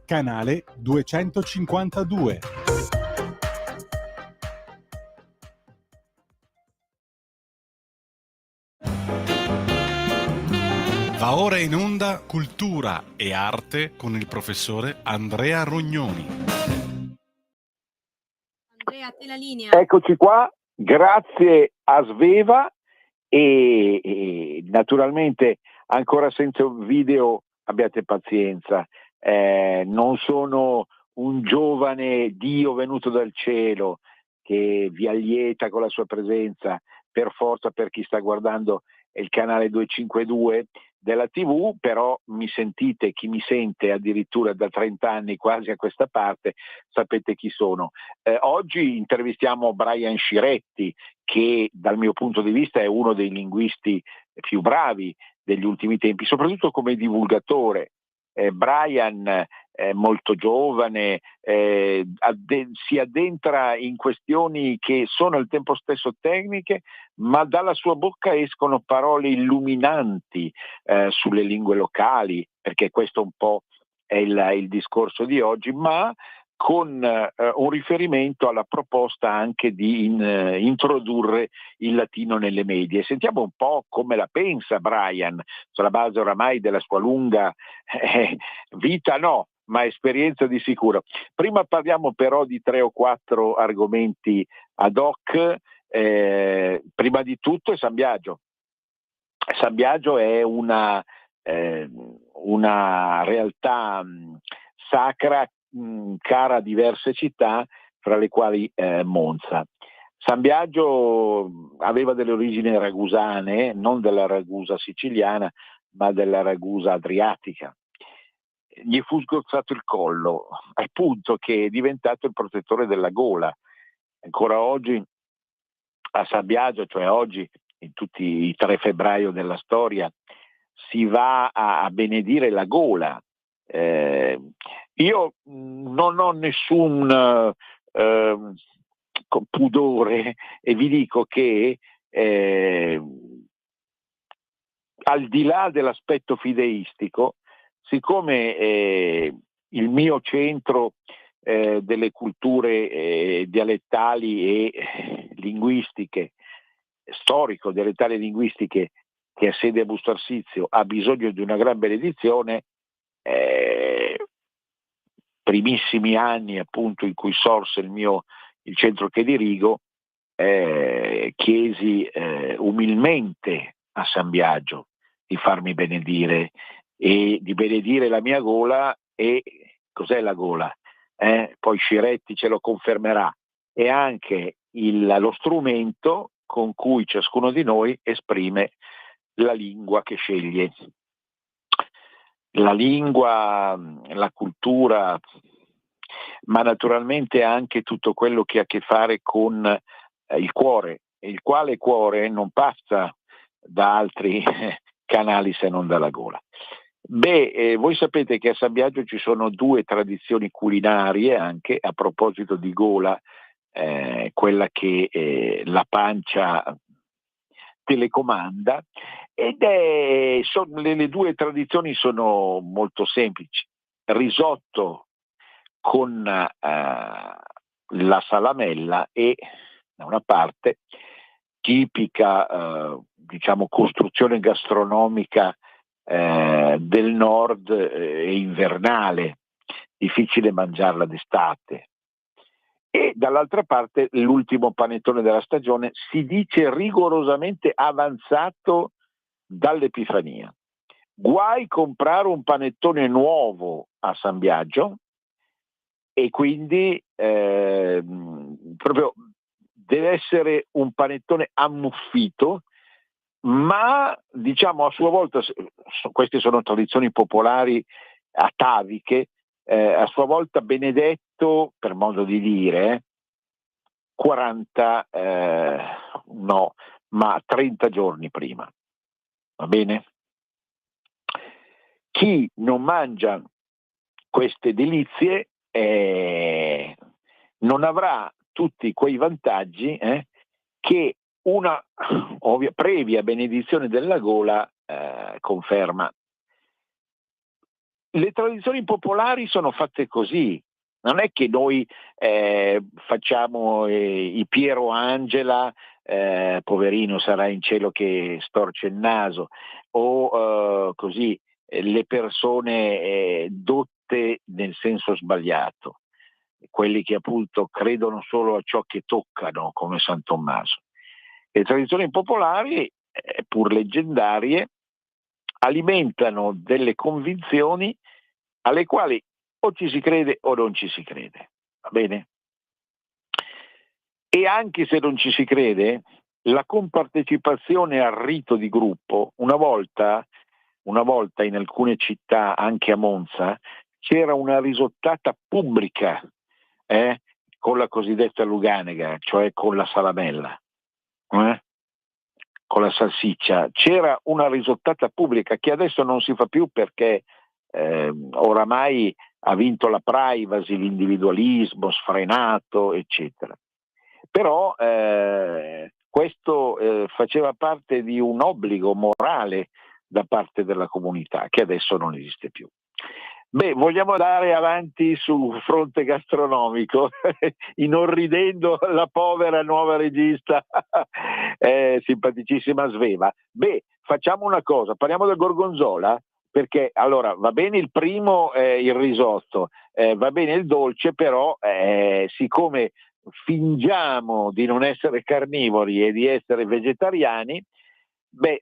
canale 252. Va ora in onda Cultura e Arte con il professore Andrea Rognoni. Andrea, te la linea. Eccoci qua, grazie a Sveva e naturalmente ancora senza video abbiate pazienza, non sono un giovane Dio venuto dal cielo che vi allieta con la sua presenza, per forza per chi sta guardando il canale 252 della TV, però mi sentite, chi mi sente addirittura da 30 anni quasi a questa parte, sapete chi sono. Oggi intervistiamo Brian Sciretti, che dal mio punto di vista è uno dei linguisti più bravi degli ultimi tempi, soprattutto come divulgatore. Brian è molto giovane, si addentra in questioni che sono al tempo stesso tecniche, ma dalla sua bocca escono parole illuminanti sulle lingue locali, perché questo un po' è il discorso di oggi, ma con un riferimento alla proposta anche di introdurre il latino nelle medie. Sentiamo un po' come la pensa Brian, sulla base oramai della sua lunga vita, no, ma esperienza di sicuro. Prima parliamo però di 3 o 4 argomenti ad hoc. Prima di tutto è San Biagio. San Biagio è una realtà sacra, cara a diverse città, fra le quali Monza. San Biagio aveva delle origini ragusane, non della Ragusa siciliana, ma della Ragusa adriatica. Gli fu sgozzato il collo, al punto che è diventato il protettore della gola. Ancora oggi a San Biagio, cioè oggi, in tutti i 3 febbraio della storia, si va a benedire la gola. Io non ho nessun pudore e vi dico che al di là dell'aspetto fideistico, siccome il mio centro delle culture dialettali e linguistiche, storico dialettali e linguistiche, che ha sede a Busto Arsizio, ha bisogno di una gran benedizione, primissimi anni appunto in cui sorse il centro che dirigo, chiesi umilmente a San Biagio di farmi benedire e di benedire la mia gola. E cos'è la gola? Poi Sciretti ce lo confermerà, è anche lo strumento con cui ciascuno di noi esprime la lingua che sceglie. La lingua, la cultura, ma naturalmente anche tutto quello che ha a che fare con il cuore, il quale cuore non passa da altri canali se non dalla gola. Voi sapete che a San Biagio ci sono 2 tradizioni culinarie, anche a proposito di gola, quella che la pancia telecomanda, le 2 tradizioni sono molto semplici. Risotto con la salamella e, da una parte, tipica costruzione gastronomica del nord e invernale, difficile mangiarla d'estate. E dall'altra parte l'ultimo panettone della stagione, si dice rigorosamente avanzato dall'Epifania. Guai comprare un panettone nuovo a San Biagio, e quindi proprio deve essere un panettone ammuffito, ma diciamo a sua volta, queste sono tradizioni popolari ataviche, a sua volta benedetto, per modo di dire, 30 giorni prima. Va bene? Chi non mangia queste delizie non avrà tutti quei vantaggi che una previa benedizione della gola conferma. le tradizioni popolari sono fatte così. Non è che noi facciamo i Piero Angela, poverino sarà in cielo che storce il naso, o così le persone dotte nel senso sbagliato, quelli che appunto credono solo a ciò che toccano, come San Tommaso. Le tradizioni popolari, pur leggendarie, alimentano delle convinzioni alle quali o ci si crede o non ci si crede, va bene? E anche se non ci si crede, la compartecipazione al rito di gruppo, una volta in alcune città, anche a Monza, c'era una risottata pubblica con la cosiddetta luganega, cioè con la salamella, con la salsiccia. C'era una risottata pubblica che adesso non si fa più perché oramai ha vinto la privacy, l'individualismo sfrenato, eccetera. Però questo faceva parte di un obbligo morale da parte della comunità che adesso non esiste più. Beh, vogliamo andare avanti sul fronte gastronomico, inorridendo la povera nuova regista, simpaticissima Sveva. Beh, facciamo una cosa, parliamo del gorgonzola, perché allora va bene il primo, il risotto, va bene il dolce, però siccome fingiamo di non essere carnivori e di essere vegetariani, beh,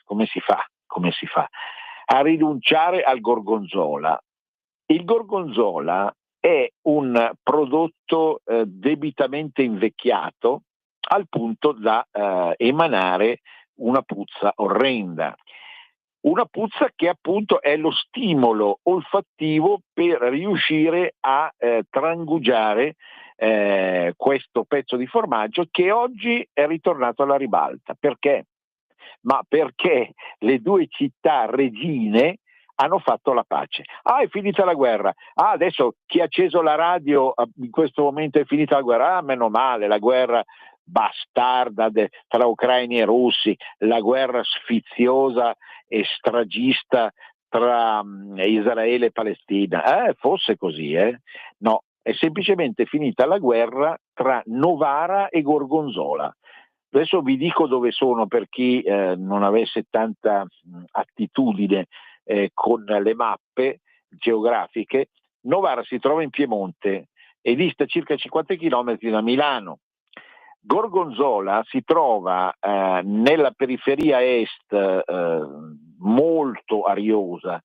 come si fa? Come si fa? A rinunciare al gorgonzola. Il gorgonzola è un prodotto debitamente invecchiato al punto da emanare una puzza orrenda. Una puzza che appunto è lo stimolo olfattivo per riuscire a trangugiare questo pezzo di formaggio che oggi è ritornato alla ribalta. Perché? Ma perché le due città regine hanno fatto la pace. Ah, è finita la guerra. Ah, adesso chi ha acceso la radio in questo momento è finita la guerra. Ah, meno male, la guerra bastarda tra ucraini e russi, la guerra sfiziosa e stragista tra Israele e Palestina. Fosse così, No, è semplicemente finita la guerra tra Novara e Gorgonzola. Adesso vi dico dove sono per chi non avesse tanta attitudine con le mappe geografiche. Novara si trova in Piemonte e dista circa 50 km da Milano. Gorgonzola si trova nella periferia est, molto ariosa,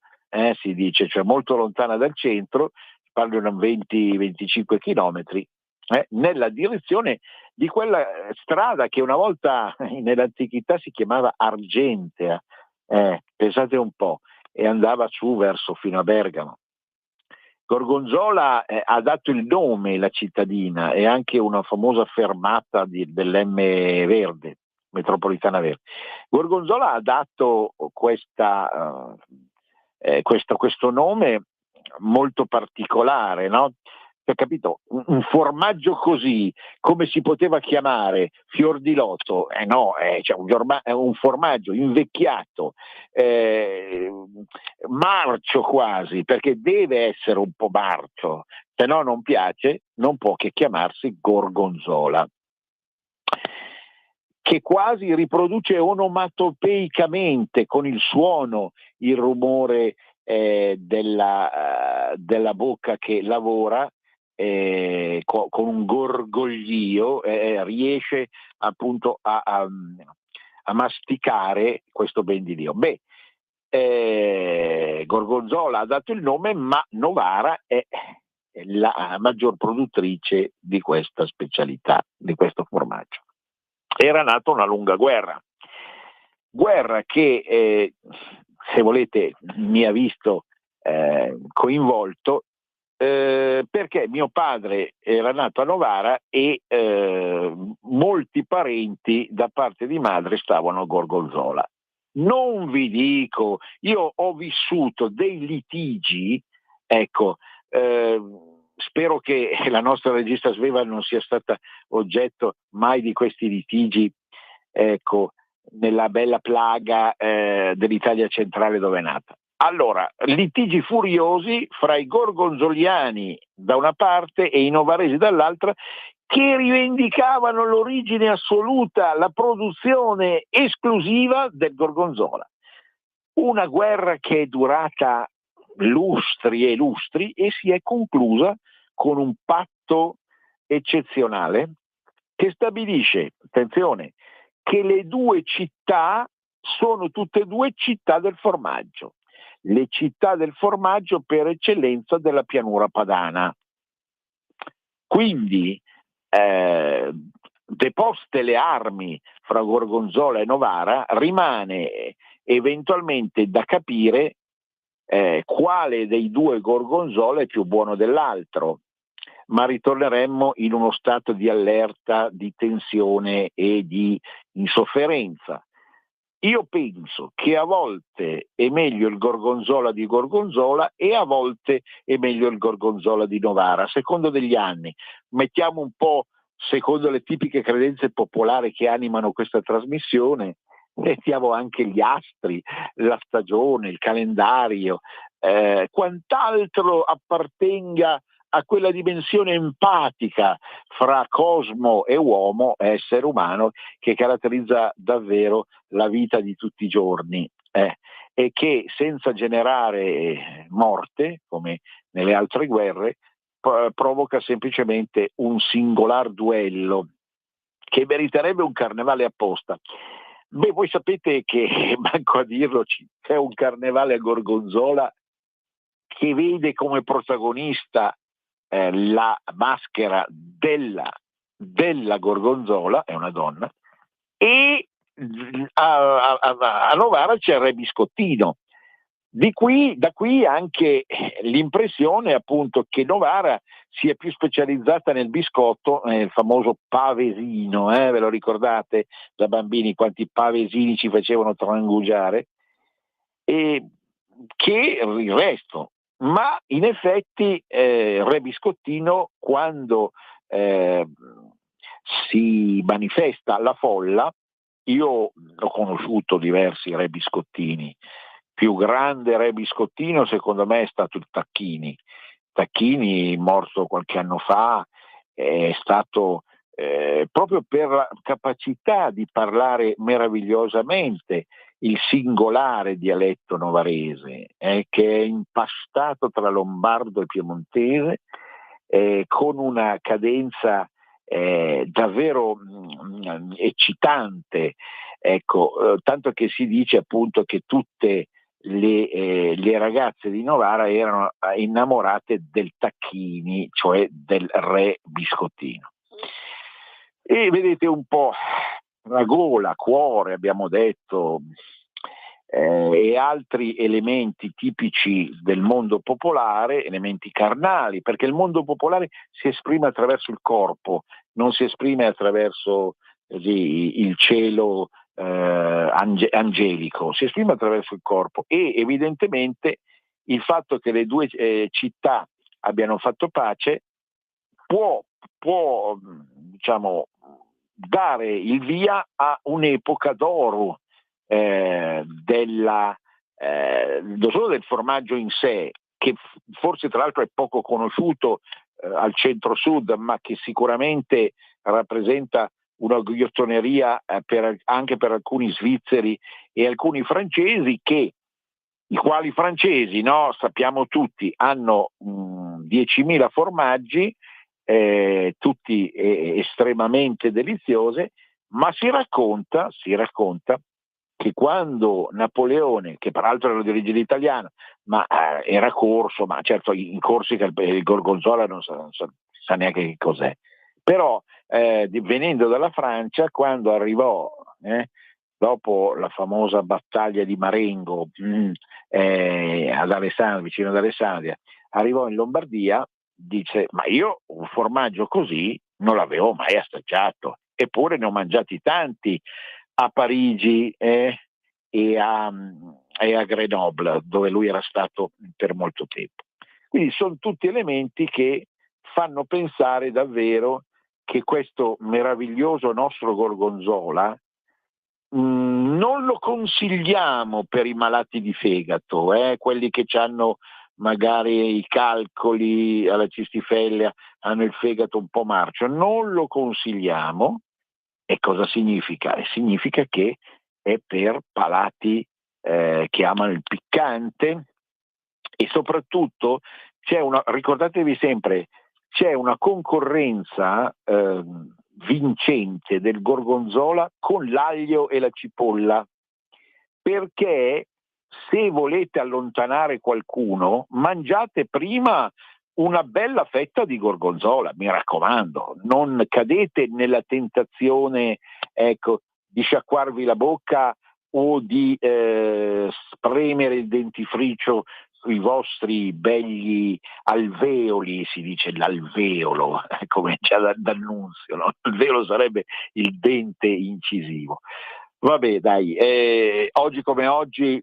si dice, cioè molto lontana dal centro, parlano 20-25 km, nella direzione di quella strada che una volta nell'antichità si chiamava Argentea, pensate un po', e andava su verso fino a Bergamo. Gorgonzola ha dato il nome alla cittadina e anche una famosa fermata dell'M Verde, metropolitana verde. Gorgonzola ha dato questo nome molto particolare, no? Capito? Un formaggio così, come si poteva chiamare fior di loto? No, cioè è un formaggio invecchiato, marcio quasi, perché deve essere un po' marcio, se no non piace, non può che chiamarsi gorgonzola, che quasi riproduce onomatopeicamente con il suono il rumore della bocca che lavora, con un gorgoglio riesce appunto a masticare questo ben di Dio. Gorgonzola ha dato il nome, ma Novara è la maggior produttrice di questa specialità, di questo formaggio. Era nata una lunga guerra che se volete mi ha visto coinvolto, perché mio padre era nato a Novara e molti parenti da parte di madre stavano a Gorgonzola. Non vi dico, io ho vissuto dei litigi, ecco, spero che la nostra regista Sveva non sia stata oggetto mai di questi litigi, ecco, nella bella plaga dell'Italia centrale dove è nata. Allora, litigi furiosi fra i gorgonzoliani da una parte e i novaresi dall'altra, che rivendicavano l'origine assoluta, la produzione esclusiva del gorgonzola. Una guerra che è durata lustri e lustri e si è conclusa con un patto eccezionale che stabilisce, attenzione, che le due città sono tutte e due città del formaggio, le città del formaggio per eccellenza della pianura padana. Quindi, deposte le armi fra Gorgonzola e Novara, rimane eventualmente da capire quale dei due Gorgonzola è più buono dell'altro, ma ritorneremmo in uno stato di allerta, di tensione e di insofferenza. Io penso che a volte è meglio il Gorgonzola di Gorgonzola e a volte è meglio il Gorgonzola di Novara, a secondo degli anni. Mettiamo un po' secondo le tipiche credenze popolari che animano questa trasmissione, mettiamo anche gli astri, la stagione, il calendario, quant'altro appartenga a quella dimensione empatica fra cosmo e uomo, essere umano, che caratterizza davvero la vita di tutti i giorni, e che senza generare morte, come nelle altre guerre, provoca semplicemente un singolar duello che meriterebbe un carnevale apposta. Beh, voi sapete che, manco a dirlo, c'è un carnevale a Gorgonzola che vede come protagonista la maschera della Gorgonzola, è una donna, e a Novara c'è il Re Biscottino. Da qui anche l'impressione appunto che Novara sia più specializzata nel biscotto, nel famoso pavesino, ve lo ricordate da bambini quanti pavesini ci facevano trangugiare, e che il resto. Ma in effetti Re Biscottino, quando si manifesta alla folla, io ho conosciuto diversi Re Biscottini. Più grande Re Biscottino secondo me è stato il Tacchini. Tacchini, morto qualche anno fa, è stato proprio per la capacità di parlare meravigliosamente il singolare dialetto novarese, che è impastato tra lombardo e piemontese, con una cadenza davvero eccitante, ecco, tanto che si dice appunto che tutte le ragazze di Novara erano innamorate del Tacchini, cioè del Re Biscottino. E vedete un po' la gola, cuore, abbiamo detto, e altri elementi tipici del mondo popolare, elementi carnali, perché il mondo popolare si esprime attraverso il corpo, non si esprime attraverso il cielo angelico, si esprime attraverso il corpo, e evidentemente il fatto che le due città abbiano fatto pace può diciamo, dare il via a un'epoca d'oro non solo del formaggio in sé, che forse tra l'altro è poco conosciuto al centro-sud, ma che sicuramente rappresenta una ghiottoneria anche per alcuni svizzeri e alcuni francesi, i quali francesi, no, sappiamo tutti, hanno 10.000 formaggi, tutti estremamente deliziose, ma si racconta che quando Napoleone, che peraltro era di origine italiana, ma era corso, ma certo in Corsica il gorgonzola non sa neanche che cos'è, però venendo dalla Francia, quando arrivò dopo la famosa battaglia di Marengo ad Alessandria, vicino ad Alessandria, arrivò in Lombardia, dice: ma io un formaggio così non l'avevo mai assaggiato, eppure ne ho mangiati tanti a Parigi e a Grenoble, dove lui era stato per molto tempo. Quindi sono tutti elementi che fanno pensare davvero che questo meraviglioso nostro gorgonzola Non lo consigliamo per i malati di fegato, quelli che hanno magari i calcoli alla cistifellea, hanno il fegato un po' marcio, non lo consigliamo. E cosa significa? Significa che è per palati che amano il piccante, e soprattutto ricordatevi sempre, c'è una concorrenza vincente del gorgonzola con l'aglio e la cipolla, perché se volete allontanare qualcuno, mangiate prima una bella fetta di gorgonzola, mi raccomando, non cadete nella tentazione, ecco, di sciacquarvi la bocca o di spremere il dentifricio sui vostri begli alveoli, si dice l'alveolo, come già d'annunzio, no? L'alveolo sarebbe il dente incisivo. Vabbè, dai, oggi come oggi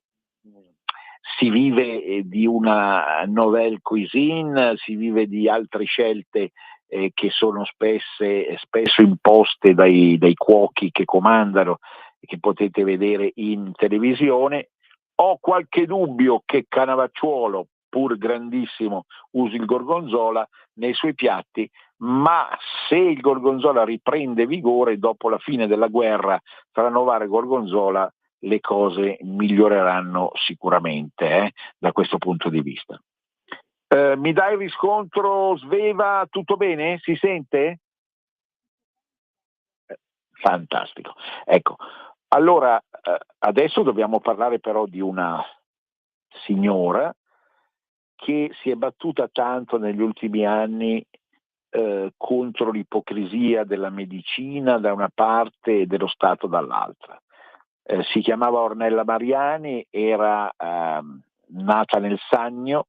si vive di una nouvelle cuisine, si vive di altre scelte che sono spesso imposte dai cuochi che comandano e che potete vedere in televisione. Ho qualche dubbio che Cannavacciuolo, pur grandissimo, usi il gorgonzola nei suoi piatti, ma se il gorgonzola riprende vigore dopo la fine della guerra tra Novara e Gorgonzola, le cose miglioreranno sicuramente da questo punto di vista. Mi dai il riscontro, Sveva? Tutto bene? Si sente? Fantastico. Ecco, allora adesso dobbiamo parlare però di una signora che si è battuta tanto negli ultimi anni contro l'ipocrisia della medicina da una parte e dello Stato dall'altra. Si chiamava Ornella Mariani, era nata nel Sannio,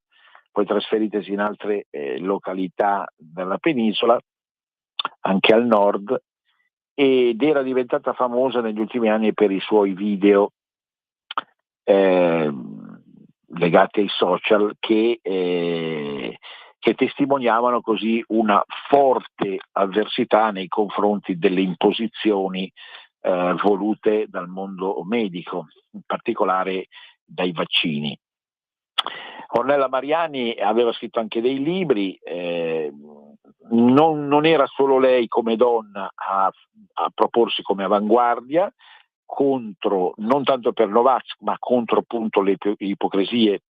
poi trasferitasi in altre località della penisola, anche al nord, ed era diventata famosa negli ultimi anni per i suoi video legati ai social che testimoniavano così una forte avversità nei confronti delle imposizioni volute dal mondo medico, in particolare dai vaccini. Ornella Mariani aveva scritto anche dei libri, non era solo lei come donna a proporsi come avanguardia contro, non tanto per Novax, ma contro appunto le ipocrisie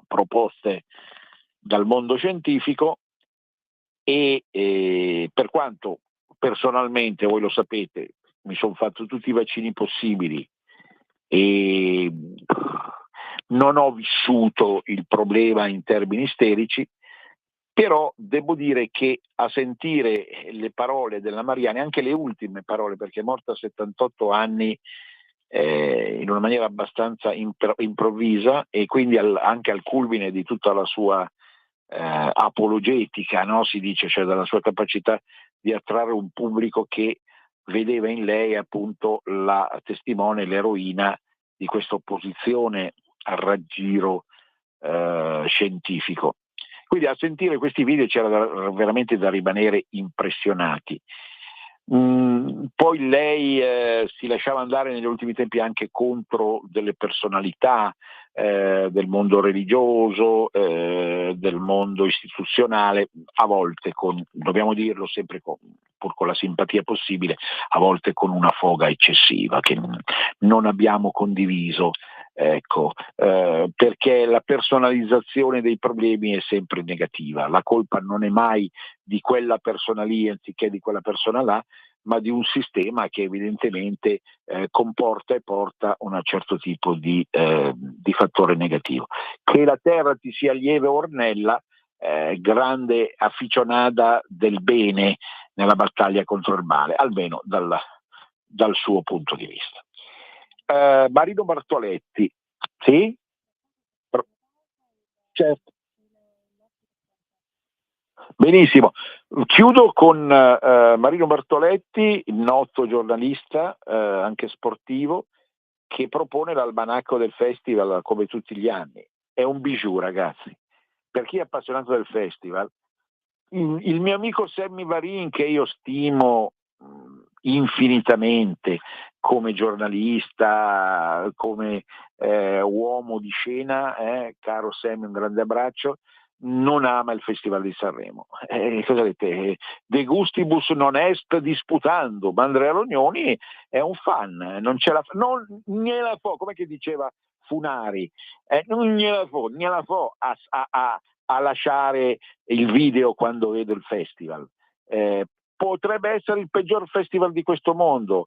proposte dal mondo scientifico, e per quanto personalmente, voi lo sapete, mi sono fatto tutti i vaccini possibili e non ho vissuto il problema in termini isterici, però devo dire che a sentire le parole della Mariani, anche le ultime parole, perché è morta a 78 anni in una maniera abbastanza improvvisa, e quindi anche al culmine di tutta la sua apologetica, no? Si dice, cioè dalla sua capacità di attrarre un pubblico che vedeva in lei appunto la testimone, l'eroina di questa opposizione al raggiro scientifico. Quindi a sentire questi video c'era veramente da rimanere impressionati. Poi lei si lasciava andare negli ultimi tempi anche contro delle personalità del mondo religioso, del mondo istituzionale, a volte dobbiamo dirlo sempre pur con la simpatia possibile, a volte con una foga eccessiva che non abbiamo condiviso. Ecco, perché la personalizzazione dei problemi è sempre negativa, la colpa non è mai di quella persona lì anziché di quella persona là, ma di un sistema che evidentemente comporta e porta un certo tipo di fattore negativo. Che la terra ti sia lieve, Ornella, grande afficionata del bene nella battaglia contro il male, almeno dal suo punto di vista. Marino Bartoletti, sì? Certo. Benissimo, chiudo con Marino Bartoletti, il noto giornalista, anche sportivo, che propone l'almanacco del festival come tutti gli anni. È un bijou, ragazzi. Per chi è appassionato del festival, il mio amico Sammy Varin, che io stimo infinitamente come giornalista, come uomo di scena, caro Sam, un grande abbraccio, non ama il Festival di Sanremo. Cosa dite? De gustibus non est disputando, ma Andrea Rognoni è un fan, non gliela fo, come che diceva Funari, non gliela fo a lasciare il video quando vedo il festival. Potrebbe essere il peggior festival di questo mondo,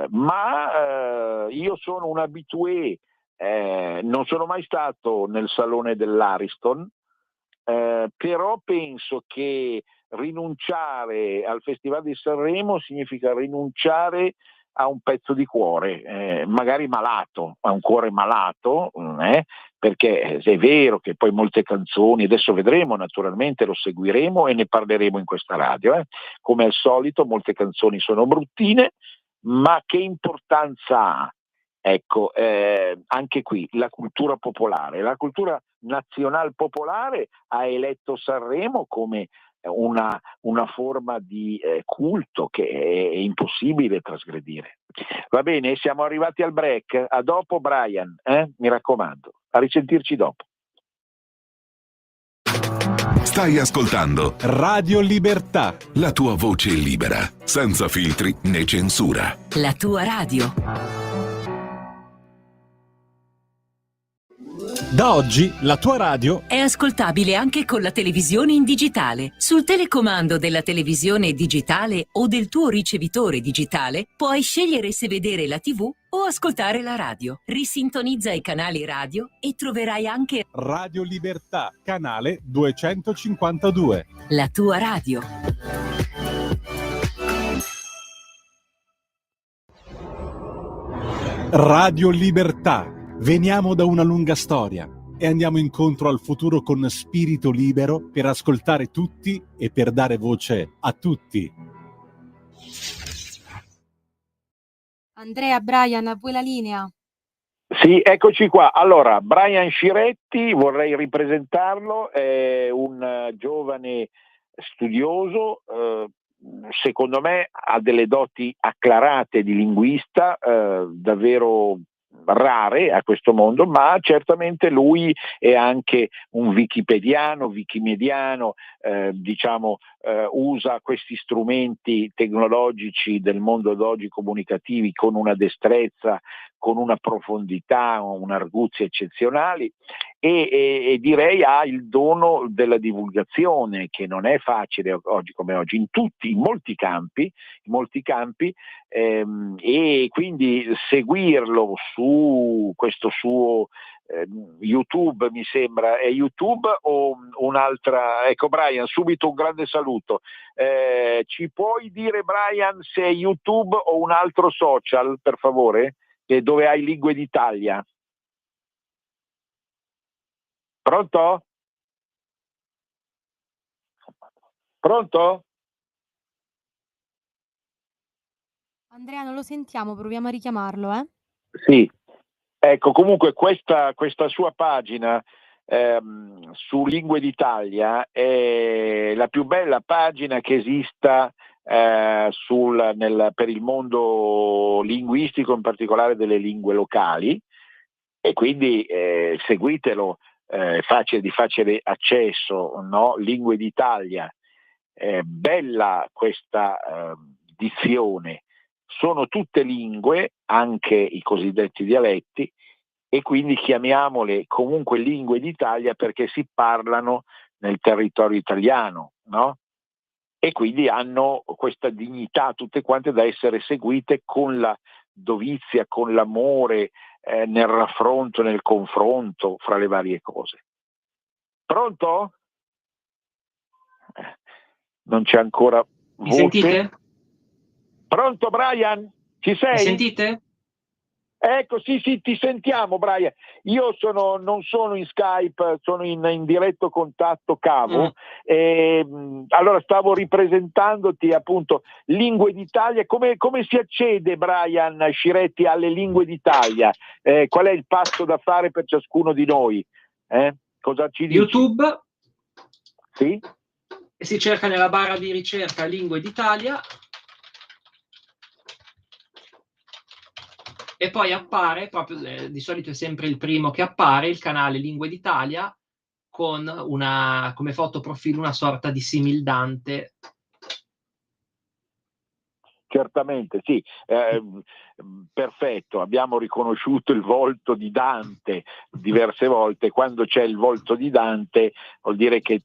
ma io sono un habitué. Non sono mai stato nel salone dell'Ariston, però penso che rinunciare al Festival di Sanremo significa rinunciare a un pezzo di cuore, magari malato, a un cuore malato, perché è vero che poi molte canzoni, adesso vedremo naturalmente, lo seguiremo e ne parleremo in questa radio, come al solito molte canzoni sono bruttine, ma che importanza ha? Ecco, anche qui la cultura popolare, la cultura nazional popolare ha eletto Sanremo come una forma di culto che è impossibile trasgredire. Va bene, siamo arrivati al break. A dopo, Brian, mi raccomando. A risentirci dopo. Stai ascoltando Radio Libertà. la tua voce libera, senza filtri né censura. La tua radio. Da oggi la tua radio È ascoltabile anche con la televisione in digitale. Sul telecomando della televisione digitale o del tuo ricevitore digitale puoi scegliere se vedere la TV o ascoltare la radio. Risintonizza i canali radio e troverai anche Radio Libertà, canale 252. la tua radio. Radio Libertà. Veniamo da una lunga storia e andiamo incontro al futuro con spirito libero per ascoltare tutti e per dare voce a tutti. Andrea, Brian, a voi la linea. Sì, eccoci qua. Allora, Brian Sciretti, vorrei ripresentarlo, è un giovane studioso, secondo me ha delle doti acclarate di linguista, davvero rare a questo mondo, ma certamente lui è anche un wikimediano, usa questi strumenti tecnologici del mondo d'oggi comunicativi con una destrezza, con una profondità, un'arguzia eccezionali e direi ha il dono della divulgazione, che non è facile oggi come oggi in molti campi, e quindi seguirlo su questo suo YouTube, mi sembra, è YouTube o un'altra? Ecco Brian, subito un grande saluto. Ci puoi dire, Brian, se è YouTube o un altro social, per favore, dove hai Lingue d'Italia? Pronto? Pronto? Andrea, non lo sentiamo, proviamo a richiamarlo, eh? Sì, ecco, comunque questa sua pagina su Lingue d'Italia è la più bella pagina che esista per il mondo linguistico, in particolare delle lingue locali, e quindi seguitelo, di facile accesso, no? Lingue d'Italia, bella questa dizione. Sono tutte lingue, anche i cosiddetti dialetti, e quindi chiamiamole comunque lingue d'Italia perché si parlano nel territorio italiano, no? E quindi hanno questa dignità tutte quante da essere seguite con la dovizia, con l'amore, nel raffronto, nel confronto fra le varie cose. Pronto? Non c'è ancora Mi voce. sentite? Pronto Brian? Ci sei? Mi sentite? Ecco, sì, ti sentiamo Brian. Io non sono in Skype, sono in diretto contatto cavo. Allora stavo ripresentandoti appunto Lingue d'Italia. Come si accede, Brian Sciretti, alle Lingue d'Italia? Qual è il passo da fare per ciascuno di noi? Cosa ci dici? YouTube, Sì? si cerca nella barra di ricerca Lingue d'Italia. e poi appare, proprio di solito è sempre il primo che appare, il canale Lingue d'Italia, con come fotoprofilo una sorta di simildante. Certamente, sì, perfetto, abbiamo riconosciuto il volto di Dante diverse volte. Quando c'è il volto di Dante vuol dire che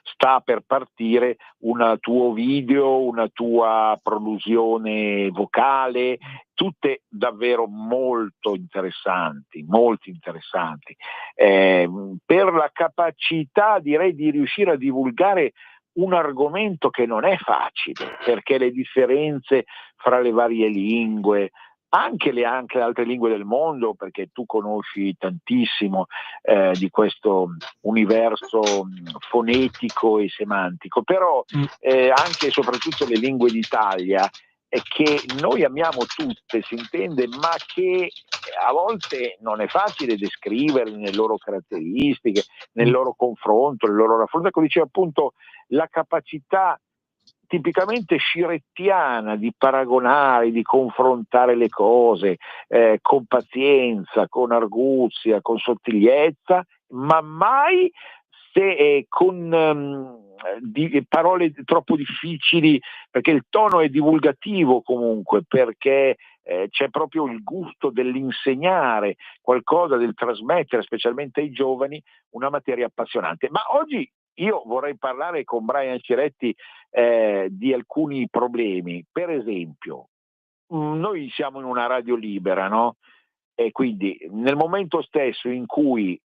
sta per partire un tuo video, una tua prolusione vocale, tutte davvero molto interessanti, per la capacità, direi, di riuscire a divulgare un argomento che non è facile, perché le differenze fra le varie lingue, anche le altre lingue del mondo, perché tu conosci tantissimo di questo universo fonetico e semantico, però anche e soprattutto le lingue d'Italia, che noi amiamo tutte, si intende, ma che a volte non è facile descrivere nelle loro caratteristiche, nel loro confronto, nel loro raffronto. Ecco, diceva appunto la capacità tipicamente scirettiana di paragonare, di confrontare le cose con pazienza, con arguzia, con sottigliezza, ma mai con parole troppo difficili, perché il tono è divulgativo comunque, perché c'è proprio il gusto dell'insegnare qualcosa, del trasmettere, specialmente ai giovani, una materia appassionante. Ma oggi io vorrei parlare con Brian Ciretti di alcuni problemi. Per esempio, noi siamo in una radio libera, no? E quindi nel momento stesso in cui,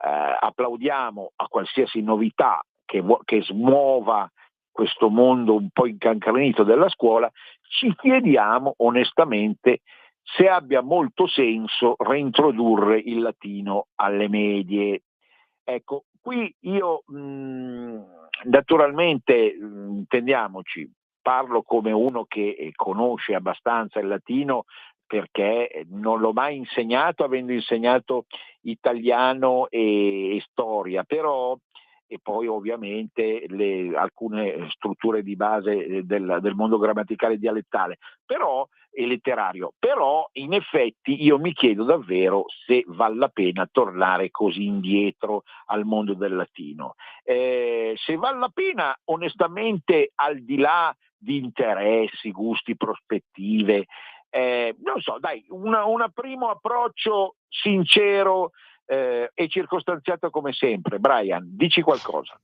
applaudiamo a qualsiasi novità che smuova questo mondo un po' incancrenito della scuola, ci chiediamo onestamente se abbia molto senso reintrodurre il latino alle medie. Ecco, qui io naturalmente, intendiamoci, parlo come uno che conosce abbastanza il latino, perché non l'ho mai insegnato, avendo insegnato italiano e storia, però, e poi ovviamente alcune strutture di base del mondo grammaticale e dialettale, però, e letterario, però in effetti io mi chiedo davvero se vale la pena tornare così indietro al mondo del latino. Se vale la pena, onestamente, al di là di interessi, gusti, prospettive, non so, dai, un primo approccio sincero e circostanziato come sempre. Brian, dici qualcosa.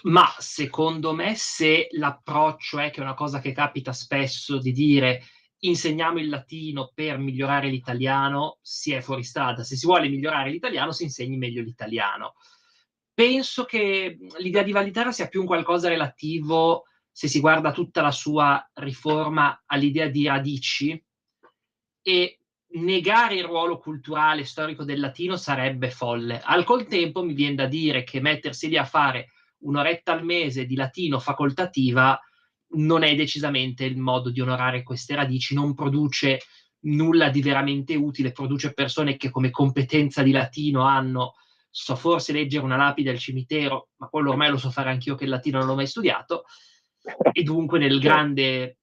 Ma secondo me, se l'approccio è, che è una cosa che capita spesso, di dire insegniamo il latino per migliorare l'italiano, si è fuori strada. Se si vuole migliorare l'italiano, si insegni meglio l'italiano. Penso che l'idea di Valditara sia più un qualcosa relativo, se si guarda tutta la sua riforma, all'idea di radici, e negare il ruolo culturale storico del latino sarebbe folle. Al contempo mi viene da dire che mettersi lì a fare un'oretta al mese di latino facoltativa non è decisamente il modo di onorare queste radici, non produce nulla di veramente utile, produce persone che come competenza di latino hanno, so forse leggere una lapide al cimitero, ma quello ormai lo so fare anch'io che il latino non l'ho mai studiato, e dunque nel grande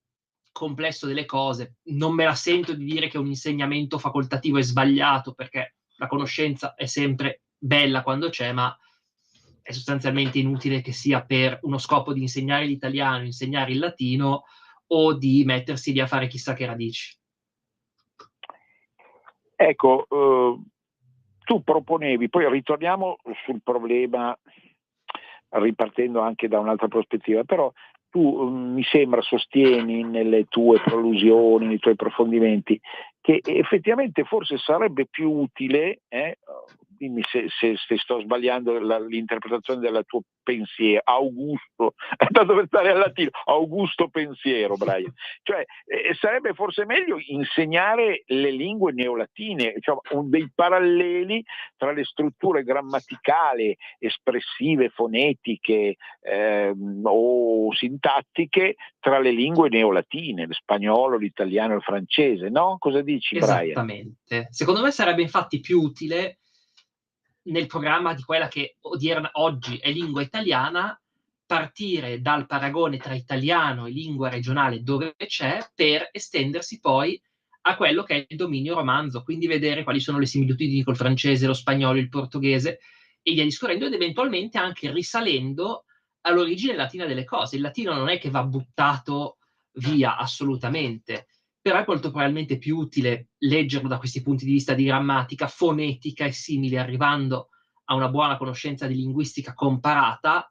complesso delle cose non me la sento di dire che un insegnamento facoltativo è sbagliato, perché la conoscenza è sempre bella quando c'è, ma è sostanzialmente inutile che sia per uno scopo di insegnare l'italiano, insegnare il latino, o di mettersi lì a fare chissà che radici. Ecco, tu proponevi, poi ritorniamo sul problema ripartendo anche da un'altra prospettiva, però tu mi sembra sostieni nelle tue prolusioni, nei tuoi approfondimenti, che effettivamente forse sarebbe più utile, dimmi se sto sbagliando l'interpretazione del tuo pensiero, Augusto, tanto per stare al latino, Augusto pensiero, Brian, cioè sarebbe forse meglio insegnare le lingue neolatine, cioè dei paralleli tra le strutture grammaticali, espressive, fonetiche o sintattiche tra le lingue neolatine, lo spagnolo, l'italiano e il francese, no? Cosa dici, Brian? Esattamente. Secondo me sarebbe infatti più utile, nel programma di quella che oggi è lingua italiana, partire dal paragone tra italiano e lingua regionale dove c'è, per estendersi poi a quello che è il dominio romanzo, quindi vedere quali sono le similitudini col francese, lo spagnolo, il portoghese, e via discorrendo, ed eventualmente anche risalendo all'origine latina delle cose. Il latino non è che va buttato via assolutamente, però è molto probabilmente più utile leggerlo da questi punti di vista di grammatica, fonetica e simili, arrivando a una buona conoscenza di linguistica comparata,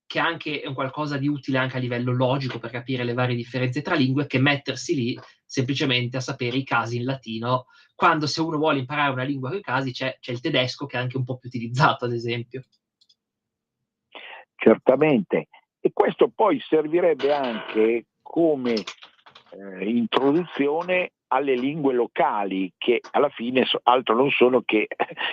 che anche è un qualcosa di utile anche a livello logico per capire le varie differenze tra lingue, che mettersi lì semplicemente a sapere i casi in latino, quando se uno vuole imparare una lingua con i casi c'è il tedesco, che è anche un po' più utilizzato, ad esempio. Certamente, e questo poi servirebbe anche come introduzione alle lingue locali, che alla fine altro non sono che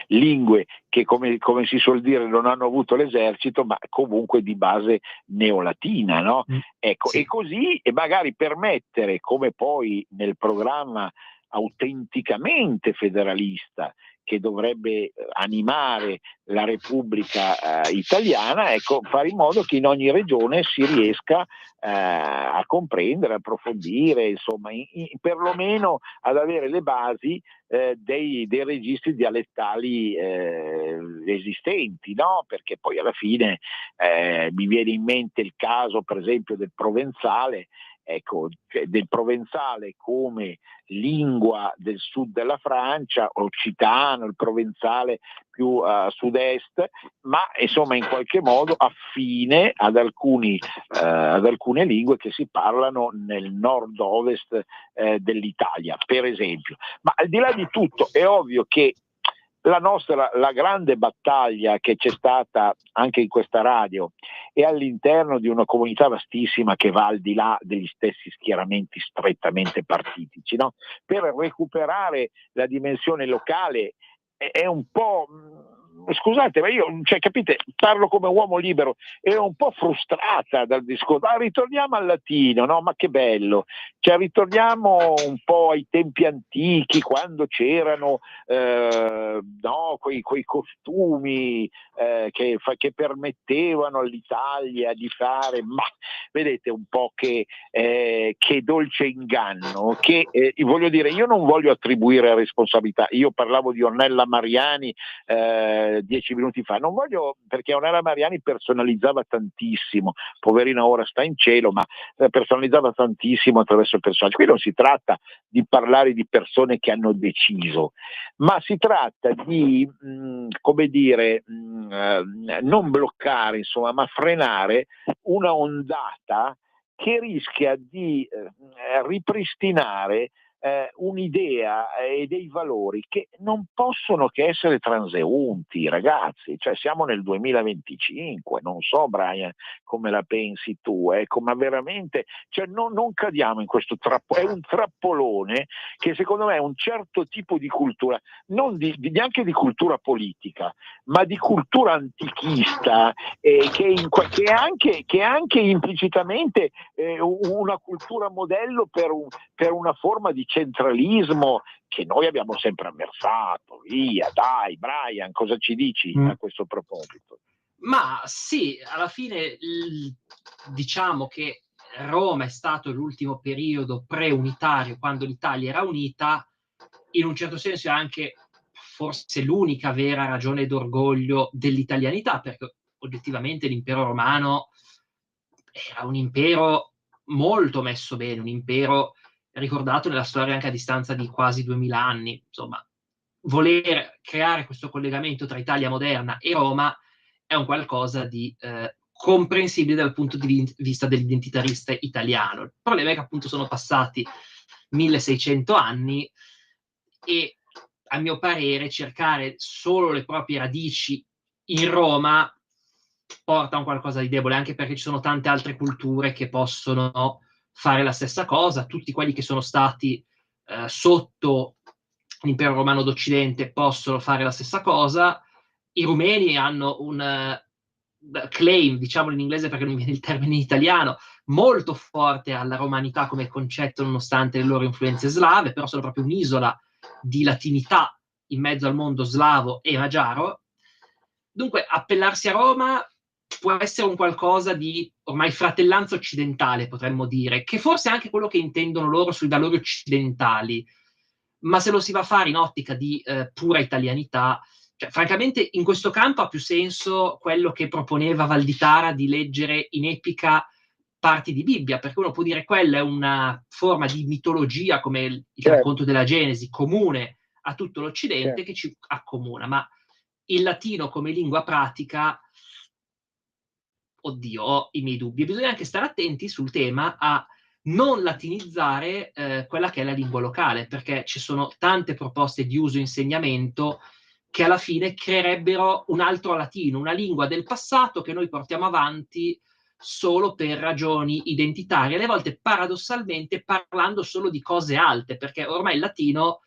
lingue che, come si suol dire, non hanno avuto l'esercito, ma comunque di base neolatina, no? Ecco, Sì. E così, e magari permettere, come poi nel programma autenticamente federalista che dovrebbe animare la Repubblica italiana, ecco, fare in modo che in ogni regione si riesca a comprendere, approfondire, insomma, perlomeno ad avere le basi dei registri dialettali esistenti, no? Perché poi alla fine mi viene in mente il caso, per esempio, del provenzale, ecco, cioè del provenzale come lingua del sud della Francia, occitano, il provenzale più a sud-est, ma insomma in qualche modo affine ad alcune lingue che si parlano nel nord-ovest dell'Italia, per esempio. Ma al di là di tutto è ovvio che la grande battaglia che c'è stata anche in questa radio e all'interno di una comunità vastissima che va al di là degli stessi schieramenti strettamente partitici, no? Per recuperare la dimensione locale è un po', scusate, ma io, cioè, capite, parlo come uomo libero, è un po' frustrata dal discorso. Ritorniamo al latino, no? Ma che bello, cioè ritorniamo un po' ai tempi antichi, quando c'erano no, quei costumi che permettevano all'Italia di fare, ma vedete un po' che dolce inganno, che voglio dire, io non voglio attribuire responsabilità. Io parlavo di Ornella Mariani 10 minuti fa, non voglio, perché Ornella Mariani personalizzava tantissimo, poverina ora sta in cielo, ma personalizzava tantissimo attraverso il personaggio. Qui non si tratta di parlare di persone che hanno deciso, ma si tratta di come dire, non bloccare, insomma, ma frenare una ondata che rischia di ripristinare un'idea e dei valori che non possono che essere transeunti, ragazzi. Cioè siamo nel 2025, non so Brian come la pensi tu, ma veramente, cioè, non cadiamo in questo è un trappolone che secondo me è un certo tipo di cultura, non neanche di cultura politica, ma di cultura antichista, che è anche implicitamente una cultura modello per una forma di centralismo che noi abbiamo sempre avversato. Via, dai, Brian, cosa ci dici a questo proposito? Ma sì, alla fine diciamo che Roma è stato l'ultimo periodo pre-unitario, quando l'Italia era unita, in un certo senso è anche forse l'unica vera ragione d'orgoglio dell'italianità, perché oggettivamente l'impero romano era un impero molto messo bene, un impero ricordato nella storia anche a distanza di quasi 2000 anni. Insomma, voler creare questo collegamento tra Italia moderna e Roma è un qualcosa di comprensibile dal punto di vista dell'identitarista italiano. Il problema è che appunto sono passati 1600 anni e, a mio parere, cercare solo le proprie radici in Roma porta a un qualcosa di debole, anche perché ci sono tante altre culture che possono fare la stessa cosa. Tutti quelli che sono stati sotto l'impero romano d'Occidente possono fare la stessa cosa. I rumeni hanno un claim, diciamolo in inglese perché non mi viene il termine in italiano, molto forte alla romanità come concetto, nonostante le loro influenze slave, però sono proprio un'isola di latinità in mezzo al mondo slavo e magiaro. Dunque, appellarsi a Roma può essere un qualcosa di ormai fratellanza occidentale, potremmo dire, che forse è anche quello che intendono loro sui valori occidentali. ma se lo si va a fare in ottica di pura italianità, cioè, francamente in questo campo ha più senso quello che proponeva Valditara di leggere in epica parti di Bibbia, perché uno può dire quella è una forma di mitologia come il racconto della Genesi, comune a tutto l'Occidente, che ci accomuna, ma il latino come lingua pratica, oddio, ho i miei dubbi. Bisogna anche stare attenti sul tema a non latinizzare quella che è la lingua locale, perché ci sono tante proposte di uso e insegnamento che alla fine creerebbero un altro latino, una lingua del passato che noi portiamo avanti solo per ragioni identitarie, alle volte paradossalmente parlando solo di cose alte, perché ormai il latino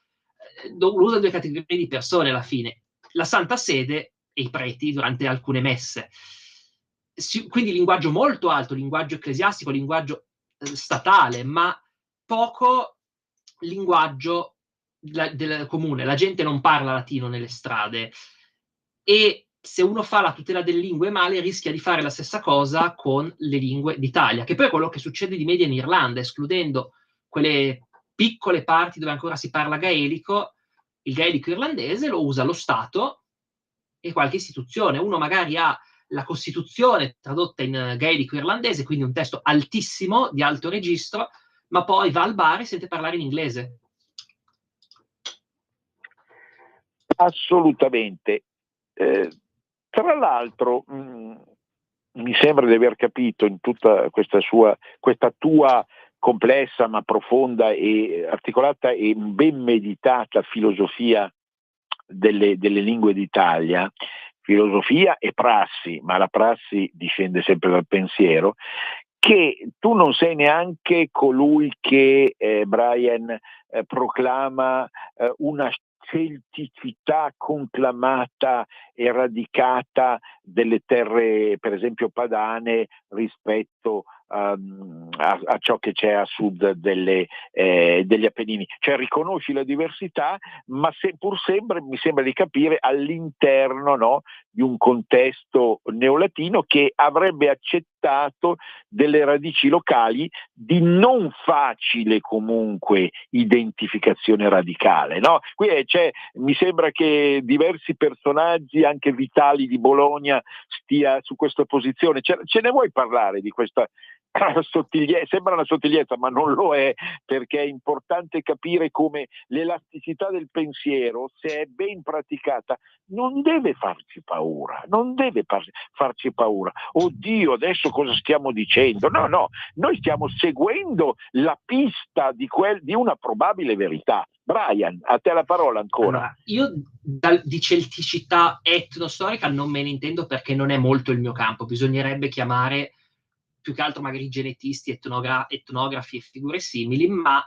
lo usano due categorie di persone alla fine, la Santa Sede e i preti durante alcune messe. Quindi linguaggio molto alto, linguaggio ecclesiastico, linguaggio statale, ma poco linguaggio del comune. La gente non parla latino nelle strade e se uno fa la tutela delle lingue male rischia di fare la stessa cosa con le lingue d'Italia, che poi è quello che succede di media in Irlanda, escludendo quelle piccole parti dove ancora si parla gaelico. Il gaelico irlandese lo usa lo Stato e qualche istituzione. Uno magari ha la Costituzione tradotta in gaelico irlandese, quindi un testo altissimo, di alto registro, ma poi va al bar e sente parlare in inglese. Assolutamente. Tra l'altro, mi sembra di aver capito in tutta questa tua complessa ma profonda e articolata e ben meditata filosofia delle lingue d'Italia, filosofia e prassi, ma la prassi discende sempre dal pensiero, che tu non sei neanche colui che Brian proclama una celticità conclamata e radicata delle terre, per esempio padane, rispetto a ciò che c'è a sud degli Appennini. Cioè riconosci la diversità, ma pur sempre mi sembra di capire all'interno, no, di un contesto neolatino che avrebbe accettato delle radici locali di non facile comunque identificazione radicale, no? Qui mi sembra che diversi personaggi anche vitali di Bologna stia su questa posizione. Ce ne vuoi parlare di questa sottigliezza? Sembra una sottigliezza, ma non lo è, perché è importante capire come l'elasticità del pensiero, se è ben praticata, non deve farci paura, non deve farci paura. Oddio, adesso cosa stiamo dicendo? No, noi stiamo seguendo la pista di una probabile verità. Brian, a te la parola ancora. Allora, io di celticità etnostorica non me ne intendo, perché non è molto il mio campo. Bisognerebbe chiamare più che altro magari genetisti, etnografi e figure simili, ma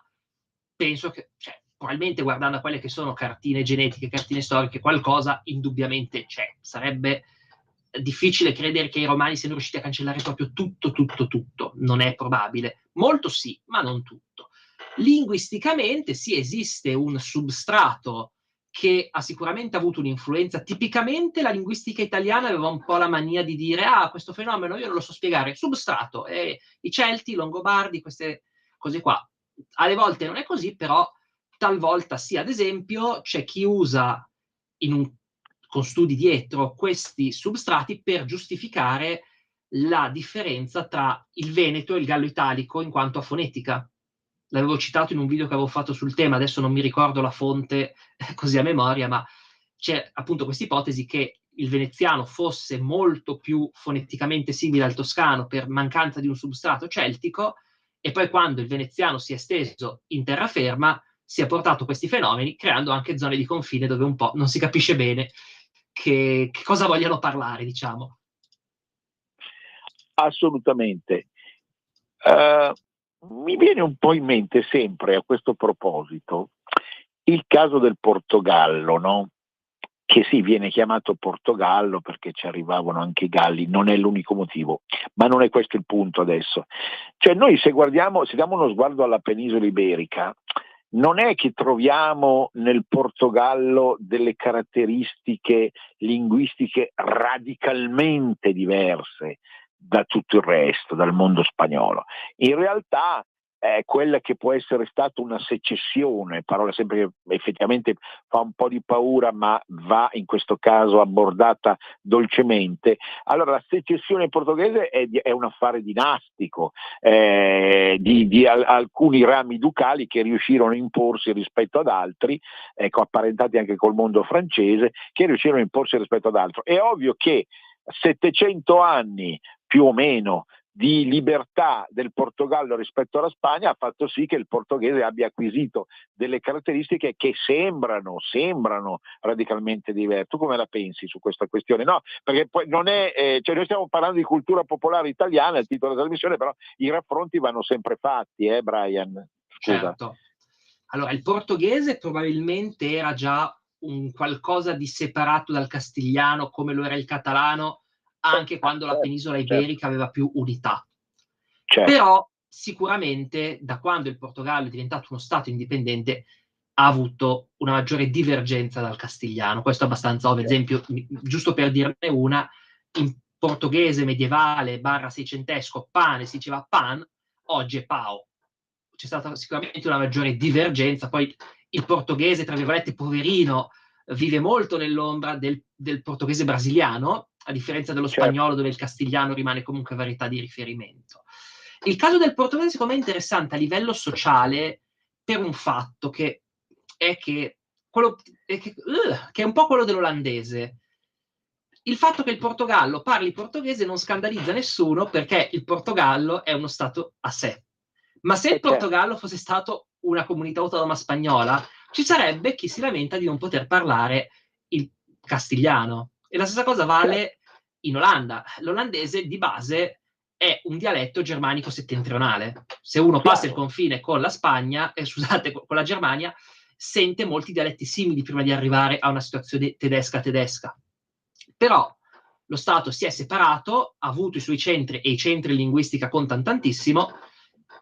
penso che, probabilmente guardando a quelle che sono cartine genetiche, cartine storiche, qualcosa indubbiamente c'è. Sarebbe difficile credere che i romani siano riusciti a cancellare proprio tutto. Non è probabile. Molto sì, ma non tutto. Linguisticamente sì, esiste un substrato che ha sicuramente avuto un'influenza. Tipicamente la linguistica italiana aveva un po' la mania di dire questo fenomeno io non lo so spiegare, substrato, i Celti, i Longobardi, queste cose qua. Alle volte non è così, però talvolta sì. Ad esempio c'è chi usa con studi dietro questi substrati per giustificare la differenza tra il veneto e il gallo italico in quanto a fonetica. L'avevo citato in un video che avevo fatto sul tema, adesso non mi ricordo la fonte così a memoria, ma c'è appunto questa ipotesi che il veneziano fosse molto più foneticamente simile al toscano per mancanza di un substrato celtico, e poi quando il veneziano si è esteso in terraferma si è portato questi fenomeni, creando anche zone di confine dove un po' non si capisce bene che cosa vogliano parlare, diciamo. Assolutamente. Mi viene un po' in mente sempre a questo proposito il caso del Portogallo, no? Che sì, viene chiamato Portogallo perché ci arrivavano anche i Galli, non è l'unico motivo, ma non è questo il punto adesso. Cioè noi se diamo uno sguardo alla penisola iberica, non è che troviamo nel Portogallo delle caratteristiche linguistiche radicalmente diverse da tutto il resto, dal mondo spagnolo. In realtà quella che può essere stata una secessione, parola sempre che effettivamente fa un po' di paura, ma va in questo caso abbordata dolcemente. Allora, la secessione portoghese è un affare dinastico di alcuni rami ducali che riuscirono a imporsi rispetto ad altri, ecco, apparentati anche col mondo francese, che riuscirono a imporsi rispetto ad altro. È ovvio che 700 anni più o meno di libertà del Portogallo rispetto alla Spagna ha fatto sì che il portoghese abbia acquisito delle caratteristiche che sembrano radicalmente diverse. Tu come la pensi su questa questione? No, perché poi non è, cioè noi stiamo parlando di cultura popolare italiana al titolo della trasmissione, però i raffronti vanno sempre fatti, Brian? Scusa. Certo. Allora, il portoghese probabilmente era già un qualcosa di separato dal castigliano, come lo era il catalano, anche quando la penisola iberica aveva più unità. Certo. Però sicuramente da quando il Portogallo è diventato uno stato indipendente ha avuto una maggiore divergenza dal castigliano. Questo è abbastanza ovvio. Ad esempio, giusto per dirne una, in portoghese medievale / seicentesco pane si diceva pan, oggi è pao. C'è stata sicuramente una maggiore divergenza. Poi il portoghese, tra virgolette, poverino, vive molto nell'ombra del portoghese brasiliano, a differenza dello spagnolo, dove il castigliano rimane comunque varietà di riferimento. Il caso del portoghese, secondo me, è interessante a livello sociale per un fatto che è un po' quello dell'olandese. Il fatto che il Portogallo parli portoghese non scandalizza nessuno, perché il Portogallo è uno stato a sé. Ma se il Portogallo fosse stato una comunità autonoma spagnola, ci sarebbe chi si lamenta di non poter parlare il castigliano. E la stessa cosa vale in Olanda. L'olandese di base è un dialetto germanico settentrionale. Se uno passa il confine con la Spagna, con la Germania, sente molti dialetti simili prima di arrivare a una situazione tedesca. Però lo Stato si è separato, ha avuto i suoi centri, e i centri in linguistica contano tantissimo,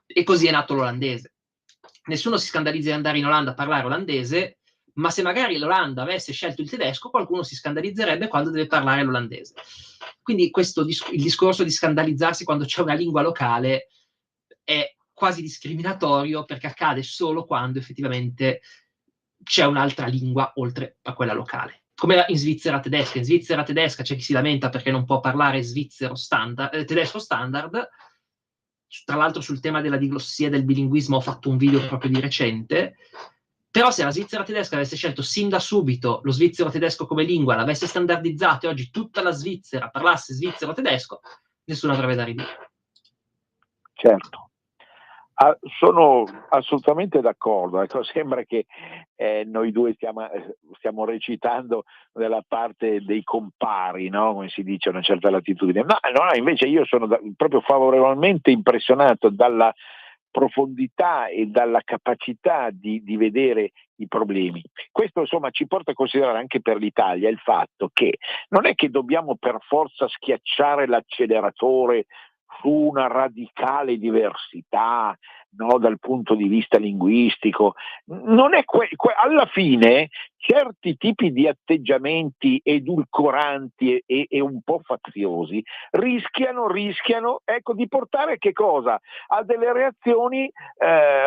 e così è nato l'olandese. Nessuno si scandalizza di andare in Olanda a parlare olandese, ma se magari l'Olanda avesse scelto il tedesco, qualcuno si scandalizzerebbe quando deve parlare l'olandese. Quindi il discorso di scandalizzarsi quando c'è una lingua locale è quasi discriminatorio, perché accade solo quando effettivamente c'è un'altra lingua oltre a quella locale. Come in Svizzera tedesca. In Svizzera tedesca c'è chi si lamenta perché non può parlare tedesco standard. Tra l'altro sul tema della diglossia e del bilinguismo ho fatto un video proprio di recente. Però se la Svizzera tedesca avesse scelto sin da subito lo svizzero tedesco come lingua, l'avesse standardizzato e oggi tutta la Svizzera parlasse svizzero tedesco, nessuno avrebbe da ridire. Certo. Sono assolutamente d'accordo. Ecco, sembra che noi due stiamo recitando nella parte dei compari, no? Come si dice a una certa latitudine. No, invece io sono proprio favorevolmente impressionato dalla profondità e dalla capacità di vedere i problemi. Questo insomma ci porta a considerare anche per l'Italia il fatto che non è che dobbiamo per forza schiacciare l'acceleratore su una radicale diversità, no, dal punto di vista linguistico. Non è alla fine certi tipi di atteggiamenti edulcoranti e un po' faziosi rischiano ecco, di portare a che cosa? A delle reazioni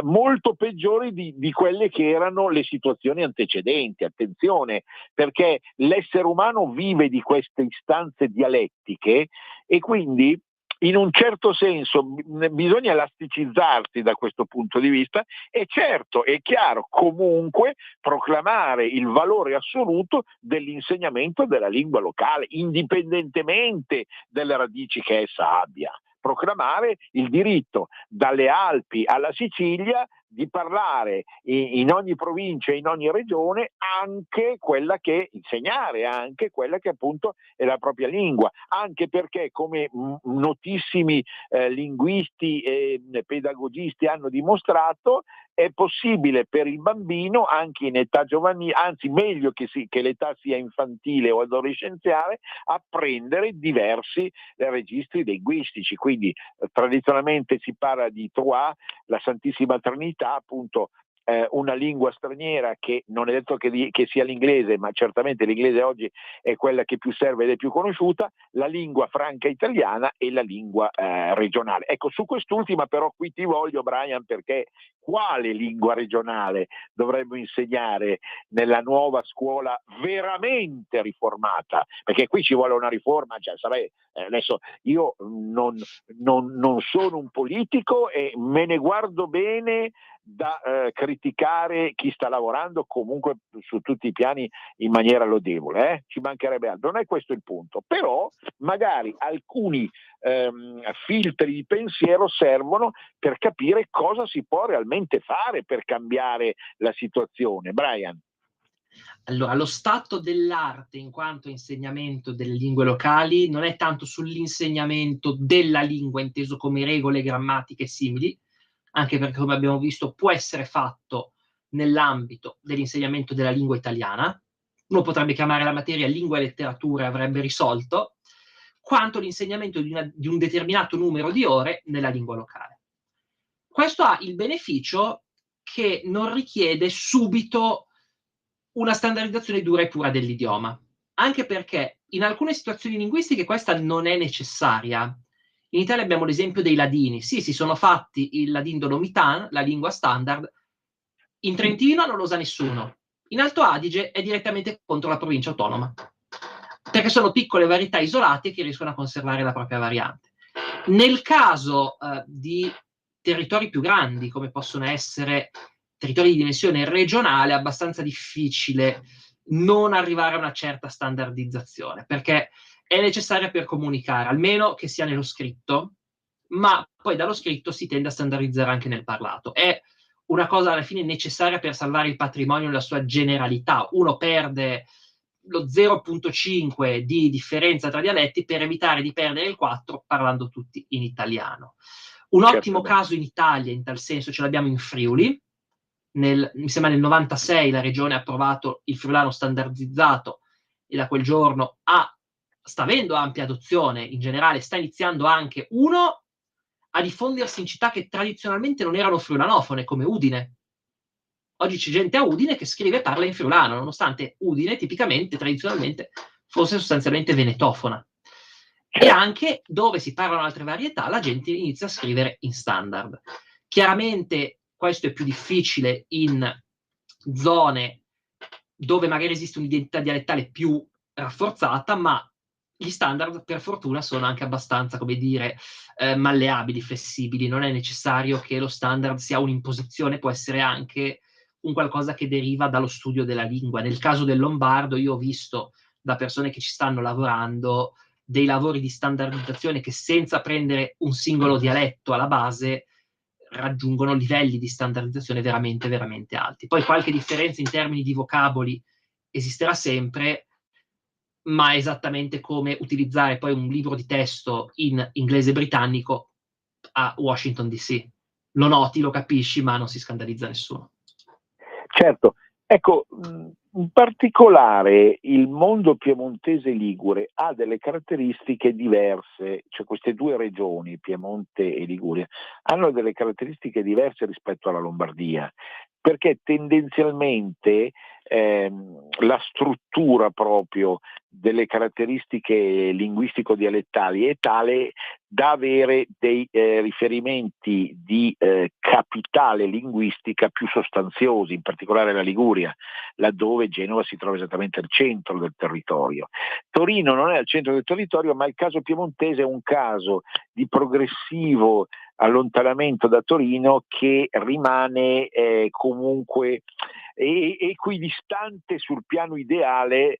molto peggiori di quelle che erano le situazioni antecedenti. Attenzione, perché l'essere umano vive di queste istanze dialettiche e quindi in un certo senso bisogna elasticizzarsi da questo punto di vista e certo, è chiaro, comunque proclamare il valore assoluto dell'insegnamento della lingua locale, indipendentemente dalle radici che essa abbia. Proclamare il diritto dalle Alpi alla Sicilia di parlare in ogni provincia, in ogni regione, anche quella che insegnare, anche quella che appunto è la propria lingua, anche perché come notissimi linguisti e pedagogisti hanno dimostrato, è possibile per il bambino anche in età giovanile, anzi meglio che l'età sia infantile o adolescenziale, apprendere diversi registri linguistici. Quindi tradizionalmente si parla di Trois, la Santissima Trinità, appunto una lingua straniera, che non è detto che sia l'inglese, ma certamente l'inglese oggi è quella che più serve ed è più conosciuta, la lingua franca italiana e la lingua regionale. Ecco, su quest'ultima però qui ti voglio, Brian, perché quale lingua regionale dovremmo insegnare nella nuova scuola veramente riformata? Perché qui ci vuole una riforma, cioè, adesso io non sono un politico e me ne guardo bene da criticare chi sta lavorando comunque su tutti i piani in maniera lodevole, ci mancherebbe altro, non è questo il punto, però magari alcuni filtri di pensiero servono per capire cosa si può realmente fare per cambiare la situazione. Brian. Allora, lo stato dell'arte in quanto insegnamento delle lingue locali non è tanto sull'insegnamento della lingua inteso come regole, grammatiche simili, anche perché, come abbiamo visto, può essere fatto nell'ambito dell'insegnamento della lingua italiana. Uno potrebbe chiamare la materia lingua e letteratura e avrebbe risolto, quanto l'insegnamento di un determinato numero di ore nella lingua locale. Questo ha il beneficio che non richiede subito una standardizzazione dura e pura dell'idioma, anche perché in alcune situazioni linguistiche questa non è necessaria. In Italia abbiamo l'esempio dei ladini. Sì, si sono fatti il ladin dolomitan, la lingua standard. In Trentino non lo usa nessuno. In Alto Adige è direttamente contro la provincia autonoma, perché sono piccole varietà isolate che riescono a conservare la propria variante. Nel caso di territori più grandi, come possono essere territori di dimensione regionale, è abbastanza difficile non arrivare a una certa standardizzazione, perché è necessaria per comunicare, almeno che sia nello scritto, ma poi dallo scritto si tende a standardizzare anche nel parlato. È una cosa alla fine necessaria per salvare il patrimonio nella sua generalità. Uno perde lo 0,5 di differenza tra dialetti per evitare di perdere il 4 parlando tutti in italiano. Un ottimo caso in Italia in tal senso ce l'abbiamo in Friuli. Mi sembra nel 96 la regione ha approvato il friulano standardizzato e da quel giorno sta avendo ampia adozione in generale, sta iniziando anche a diffondersi in città che tradizionalmente non erano friulanofone, come Udine. Oggi c'è gente a Udine che scrive e parla in friulano, nonostante Udine tipicamente, tradizionalmente, fosse sostanzialmente venetofona. E anche dove si parlano altre varietà, la gente inizia a scrivere in standard. Chiaramente questo è più difficile in zone dove magari esiste un'identità dialettale più rafforzata, ma gli standard per fortuna sono anche abbastanza, come dire, malleabili, flessibili. Non è necessario che lo standard sia un'imposizione, può essere anche un qualcosa che deriva dallo studio della lingua. Nel caso del lombardo io ho visto da persone che ci stanno lavorando dei lavori di standardizzazione che senza prendere un singolo dialetto alla base raggiungono livelli di standardizzazione veramente, veramente alti. Poi qualche differenza in termini di vocaboli esisterà sempre, ma è esattamente come utilizzare poi un libro di testo in inglese britannico a Washington DC. Lo noti, lo capisci, ma non si scandalizza nessuno. Certo, ecco, in particolare il mondo piemontese ligure ha delle caratteristiche diverse, cioè queste due regioni, Piemonte e Liguria, hanno delle caratteristiche diverse rispetto alla Lombardia, perché tendenzialmente la struttura proprio delle caratteristiche linguistico-dialettali è tale da avere dei riferimenti di capitale linguistica più sostanziosi, in particolare la Liguria, laddove Genova si trova esattamente al centro del territorio. Torino non è al centro del territorio, ma il caso piemontese è un caso di progressivo allontanamento da Torino che rimane comunque equidistante sul piano ideale,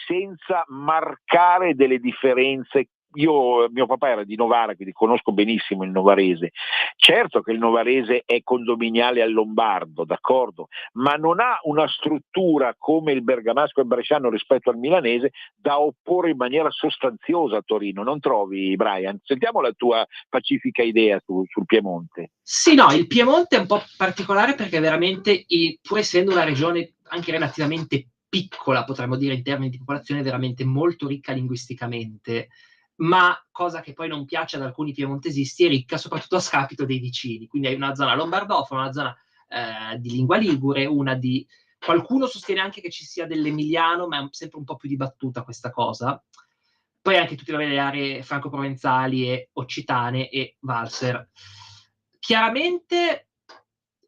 senza marcare delle differenze. Mio papà era di Novara, quindi conosco benissimo il novarese. Certo che il novarese è condominiale al lombardo, d'accordo, ma non ha una struttura come il bergamasco e il bresciano rispetto al milanese da opporre in maniera sostanziosa a Torino, non trovi, Brian? Sentiamo la tua pacifica idea sul Piemonte. Sì, no, il Piemonte è un po' particolare perché veramente, pur essendo una regione anche relativamente piccola, potremmo dire in termini di popolazione, veramente molto ricca linguisticamente, ma cosa che poi non piace ad alcuni piemontesisti, è ricca soprattutto a scapito dei vicini. Quindi hai una zona lombardofona, una zona di lingua ligure, una di... Qualcuno sostiene anche che ci sia dell'emiliano, ma è sempre un po' più dibattuta questa cosa. Poi anche tutte le aree franco-provenzali e occitane e valser. Chiaramente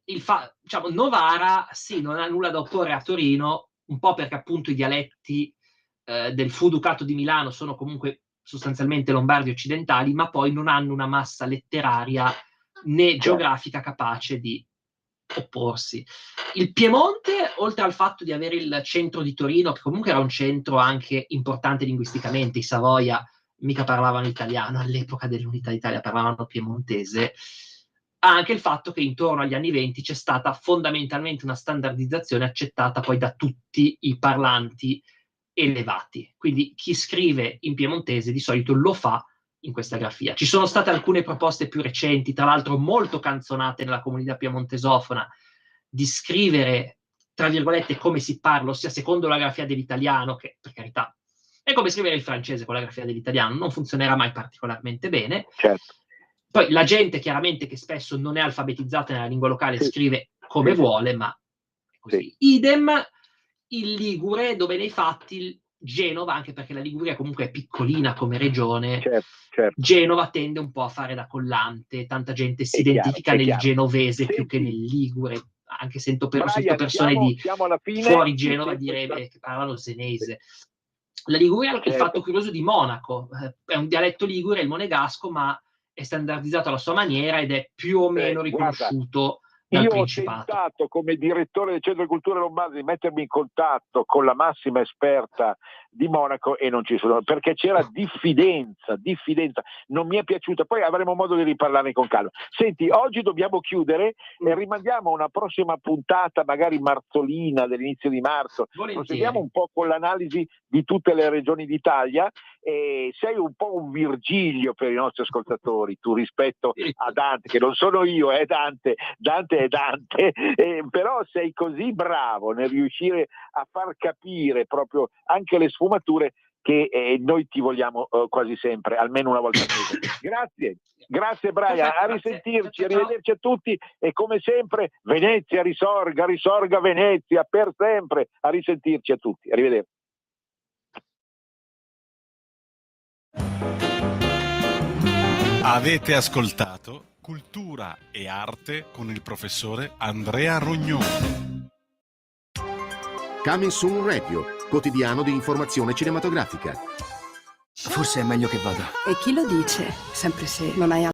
diciamo, Novara sì, non ha nulla da opporre a Torino, un po' perché appunto i dialetti del Fu Ducato di Milano sono comunque sostanzialmente lombardi occidentali, ma poi non hanno una massa letteraria né geografica capace di opporsi. Il Piemonte, oltre al fatto di avere il centro di Torino, che comunque era un centro anche importante linguisticamente, i Savoia mica parlavano italiano, all'epoca dell'Unità d'Italia parlavano piemontese, ha anche il fatto che intorno agli anni 20 c'è stata fondamentalmente una standardizzazione accettata poi da tutti i parlanti elevati. Quindi chi scrive in piemontese di solito lo fa in questa grafia. Ci sono state alcune proposte più recenti, tra l'altro molto canzonate nella comunità piemontesofona, di scrivere, tra virgolette, come si parla, ossia secondo la grafia dell'italiano, che per carità è come scrivere il francese con la grafia dell'italiano, non funzionerà mai particolarmente bene. Certo. Poi la gente chiaramente che spesso non è alfabetizzata nella lingua locale scrive come vuole, ma è così. Idem il Ligure, dove nei fatti Genova, anche perché la Liguria comunque è piccolina come regione, certo. Genova tende un po' a fare da collante, tanta gente si identifica nel genovese più che nel Ligure, anche sento persone di fuori Genova dire che parlano senese. La Liguria ha il fatto curioso di Monaco, è un dialetto ligure, il monegasco, ma è standardizzato alla sua maniera ed è più o meno riconosciuto dal Principato. Io ho tentato come direttore del Centro di Cultura Lombarda di mettermi in contatto con la massima esperta di Monaco e non ci sono, perché c'era diffidenza, non mi è piaciuta, poi avremo modo di riparlarne con calma. Senti, oggi dobbiamo chiudere e rimandiamo una prossima puntata, magari marzolina, dell'inizio di marzo. Proseguiamo un po' con l'analisi di tutte le regioni d'Italia e sei un po' un Virgilio per i nostri ascoltatori, tu rispetto a Dante, che non sono io, è Dante è Dante, però sei così bravo nel riuscire a far capire proprio anche le sfumature che noi ti vogliamo quasi sempre, almeno una volta al mese. Grazie Brian, a risentirci, arrivederci a tutti e come sempre Venezia risorga Venezia per sempre, a risentirci a tutti, arrivederci. Avete ascoltato Cultura e Arte con il professore Andrea Rognoni. Coming Soon Radio, quotidiano di informazione cinematografica. Forse è meglio che vada. E chi lo dice? Sempre se non hai